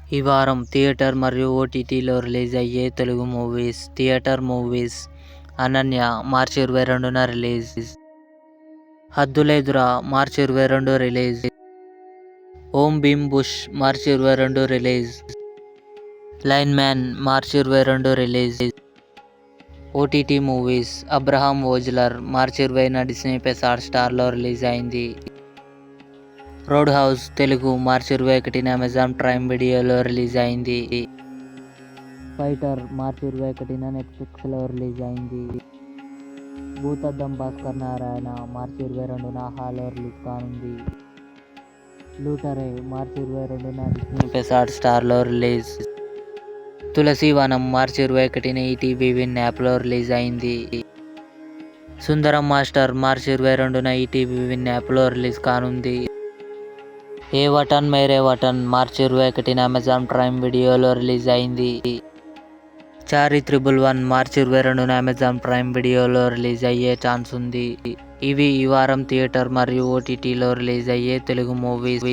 ఈ వారం థియేటర్ మరియు ఓటీటీలో రిలీజ్ అయ్యే తెలుగు మూవీస్. థియేటర్ మూవీస్: అనన్య మార్చి 22న రిలీజ్. హద్దులేదురా మార్చి 22 రిలీజ్. ఓం భీమ్ బుష్ మార్చి 22 రిలీజ్. లైన్ మ్యాన్ మార్చి 22 release. OTT movies: Abraham Ozler మార్చి 20న డిస్నీ ప్లస్ హాట్‌స్టార్లో రిలీజ్ అయింది. రోడ్ హౌస్ తెలుగు మార్చి 21న అమెజాన్ ప్రైమ్ వీడియోలో రిలీజ్ అయింది. ఫైటర్ మార్చి 21న నెట్ఫ్లిక్స్లో రిలీజ్ అయింది. భూతద్దం భాస్కర్ నారాయణ మార్చి 22న హాలో రిలీజ్ కానుంది. లూటరే మార్చి 22న డిస్నీ ప్లస్ హాట్‌స్టార్లో రిలీజ్. తులసీవనం మార్చి 21న ఈటీవీ విన్ యాప్లో రిలీజ్ అయింది. సుందరం మాస్టర్ మార్చి 22న ఈటీవీ విన్ యాప్లో రిలీజ్ కానుంది. ఏ వటన్ మేరే వటన్ మార్చి 21న అమెజాన్ ప్రైమ్ వీడియోలో రిలీజ్ అయింది. చారి 111 మార్చి 22న అమెజాన్ ప్రైమ్ వీడియోలో రిలీజ్ అయ్యే ఛాన్స్ ఉంది. ఇవి ఈ వారం థియేటర్ మరియు ఓటీటీలో రిలీజ్ అయ్యే తెలుగు మూవీస్.